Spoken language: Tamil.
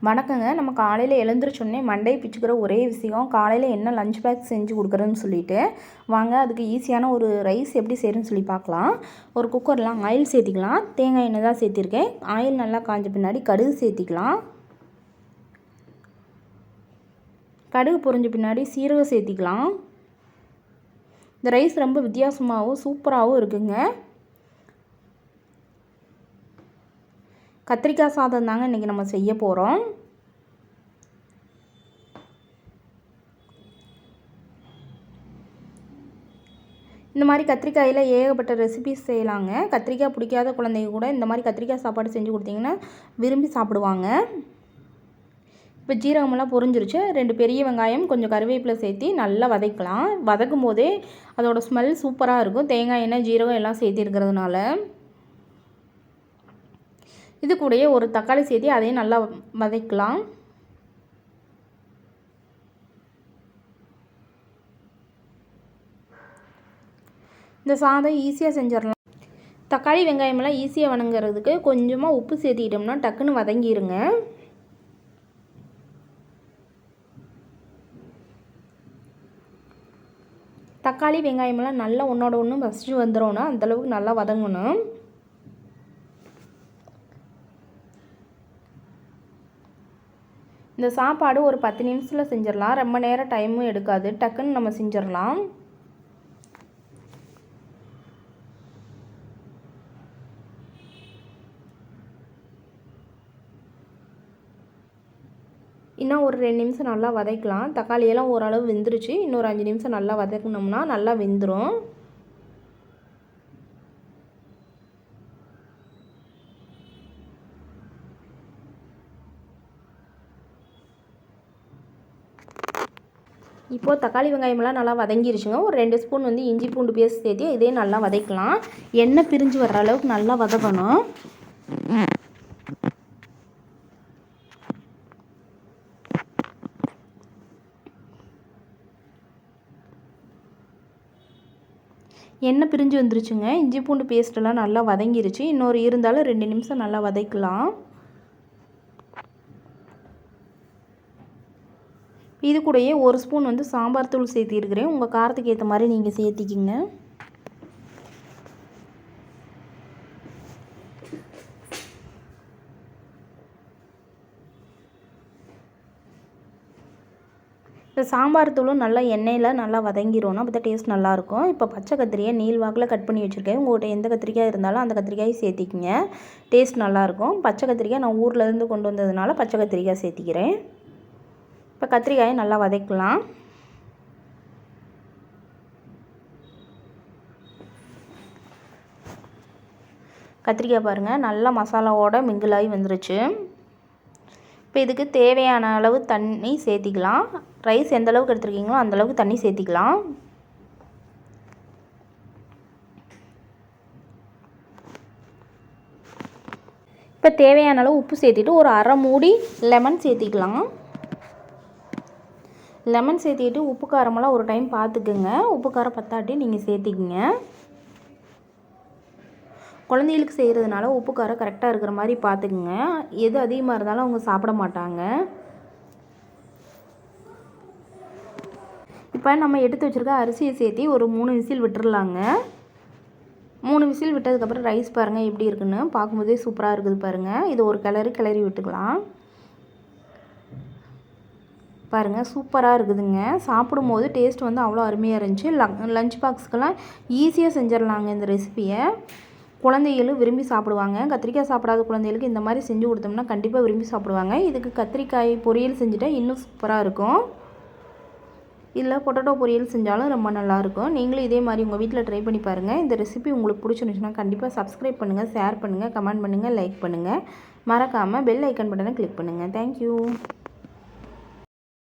வணக்கங்க. நம்ம காலையில் எழுந்திரிச்சோடனே மண்டையை பிச்சுக்கிற ஒரே விஷயம் காலையில் என்ன லஞ்ச் பேக் செஞ்சு கொடுக்குறேன்னு சொல்லிட்டு வாங்க அதுக்கு ஈஸியான ஒரு ரைஸ் எப்படி செய்கிறேன்னு சொல்லி பார்க்கலாம். ஒரு குக்கரில் ஆயில் சேர்த்திக்கலாம். தேங்காய் எண்ணெய் தான் சேர்த்திருக்கேன். ஆயில் நல்லா காஞ்ச பின்னாடி கடுகு சேர்த்திக்கலாம். கடுகு பொரிஞ்ச பின்னாடி சீரகம் சேர்த்திக்கலாம். இந்த ரைஸ் ரொம்ப வித்தியாசமாகவும் சூப்பராகவும் இருக்குங்க. கத்திரிக்காய் சாதம் தாங்க இன்றைக்கி நம்ம செய்ய போகிறோம். இந்த மாதிரி கத்திரிக்காயில் ஏகப்பட்ட ரெசிபிஸ் செய்யலாங்க. கத்திரிக்காய் பிடிக்காத குழந்தைங்க கூட இந்த மாதிரி கத்திரிக்காய் சாப்பாடு செஞ்சு கொடுத்தீங்கன்னா விரும்பி சாப்பிடுவாங்க. இப்போ ஜீரகமெல்லாம் பொரிஞ்சிருச்சு. 2 பெரிய வெங்காயம் கொஞ்சம் கருவேப்பிலை சேர்த்து நல்லா வதக்கலாம். வதக்கும் போதே அதோடய ஸ்மெல் சூப்பராக இருக்கும். தேங்காய் எண்ணெய் ஜீரகம் எல்லாம் சேர்த்திருக்கிறதுனால. இது கூடயே ஒரு தக்காளி சேர்த்து அதையும் நல்லா வதக்கலாம். இந்த சாதம் ஈஸியாக செஞ்சிடலாம். தக்காளி வெங்காயமெல்லாம் ஈஸியாக வணங்குறதுக்கு கொஞ்சமாக உப்பு சேர்த்திக்கிட்டோம்னா டக்குன்னு வதங்கிடுங்க. தக்காளி வெங்காயமெல்லாம் நல்லா ஒன்றோட ஒன்று ஃபஸ்ட்டு வந்துடணும். அந்தளவுக்கு நல்லா வதங்கணும். இந்த சாப்பாடு ஒரு 10 நிமிஷத்தில் செஞ்சிடலாம். ரொம்ப நேரம் டைமும் எடுக்காது. டக்குன்னு நம்ம செஞ்சிடலாம். இன்னும் ஒரு 2 நிமிஷம் நல்லா வதக்கலாம். தக்காளியெல்லாம் ஓரளவு வெந்துருச்சு. இன்னொரு 5 நிமிஷம் நல்லா வதக்கணும்னா நல்லா வெந்துடும். இப்போது தக்காளி வெங்காயமெல்லாம் நல்லா வதங்கிருச்சுங்க. ஒரு 2 ஸ்பூன் இஞ்சி பூண்டு பேஸ்ட் சேர்த்து இதே நல்லா வதக்கலாம். எண்ணெய் பிரிஞ்சு வர்ற அளவுக்கு நல்லா வதக்கணும். எண்ணெய் பிரிஞ்சு வந்துருச்சுங்க. இஞ்சி பூண்டு பேஸ்ட்டெல்லாம் நல்லா வதங்கிருச்சு. இன்னொரு இருந்தாலும் 2 நிமிஷம் நல்லா வதக்கலாம். இது கூடயே ஒரு ஸ்பூன் சாம்பார் தூள் சேர்த்திருக்கிறேன். உங்கள் காரத்துக்கு ஏற்ற மாதிரி நீங்கள் சேர்த்திக்கிங்க. இந்த சாம்பார் தூளும் நல்லா எண்ணெயில் நல்லா வதங்கிடணும். அப்போ தான் டேஸ்ட் நல்லாயிருக்கும். இப்போ பச்சை கத்திரியை நீள்வாக்கில் கட் பண்ணி வச்சுருக்கேன். உங்கள்கிட்ட எந்த கத்திரிக்காய் இருந்தாலும் அந்த கத்திரிக்காயை சேர்த்திக்கிங்க. டேஸ்ட் நல்லாயிருக்கும். பச்சை கத்திரிக்காய் நான் ஊர்லேருந்து கொண்டு வந்ததுனால பச்சை கத்திரிக்காய் சேர்த்திக்கிறேன். இப்போ கத்திரிக்காயை நல்லா வதக்கலாம். கத்திரிக்காய் பாருங்கள் நல்லா மசாலாவோட மிங்கிளாகி வந்துருச்சு. இப்போ இதுக்கு தேவையான அளவு தண்ணி சேர்த்திக்கலாம். ரைஸ் எந்த அளவுக்கு எடுத்துருக்கீங்களோ அந்தளவுக்கு தண்ணி சேர்த்திக்கலாம். இப்போ தேவையான அளவு உப்பு சேர்த்திட்டு ஒரு அரை மூடி லெமன் சேர்த்திக்கலாம். லெமன் சேர்த்திட்டு உப்பு காரமெல்லாம் ஒரு டைம் பார்த்துக்குங்க. உப்பு காரம் பத்தாட்டி நீங்கள் சேர்த்திக்கிங்க. குழந்தைகளுக்கு செய்கிறதுனால உப்பு காரம் கரெக்டாக இருக்கிற மாதிரி பார்த்துக்குங்க. எது அதிகமாக இருந்தாலும் அவங்க சாப்பிட மாட்டாங்க. இப்போ நம்ம எடுத்து வச்சுருக்க அரிசியை சேர்த்தி ஒரு 3 விசில் விட்டுறலாங்க. 3 விசில் விட்டதுக்கப்புறம் ரைஸ் பாருங்கள் எப்படி இருக்குன்னு. பார்க்கும்போதே சூப்பராக இருக்குது பாருங்கள். இது ஒரு கிளறி விட்டுக்கலாம். பாருங்கள் சூப்பராக இருக்குதுங்க. சாப்பிடும்போது டேஸ்ட் அவ்வளோ அருமையாக இருந்துச்சு. லஞ்ச் பாக்ஸ்க்கெல்லாம் ஈஸியாக செஞ்சிடலாங்க இந்த ரெசிப்பியை. குழந்தைகளும் விரும்பி சாப்பிடுவாங்க. கத்திரிக்காய் சாப்பிடாத குழந்தைகளுக்கு இந்த மாதிரி செஞ்சு கொடுத்தோம்னா கண்டிப்பாக விரும்பி சாப்பிடுவாங்க. இதுக்கு கத்திரிக்காய் பொரியல் செஞ்சுட்டா இன்னும் சூப்பராக இருக்கும். இல்லை பொட்டேட்டோ பொரியல் செஞ்சாலும் ரொம்ப நல்லாயிருக்கும். நீங்களும் இதே மாதிரி உங்கள் வீட்டில் ட்ரை பண்ணி பாருங்கள். இந்த ரெசிபி உங்களுக்கு பிடிச்சிருந்துச்சுன்னா கண்டிப்பாக சப்ஸ்கிரைப் பண்ணுங்கள், ஷேர் பண்ணுங்கள், கமெண்ட் பண்ணுங்கள், லைக் பண்ணுங்கள். மறக்காமல் பெல் ஐக்கன் பட்டனை கிளிக் பண்ணுங்கள். தேங்க்யூ.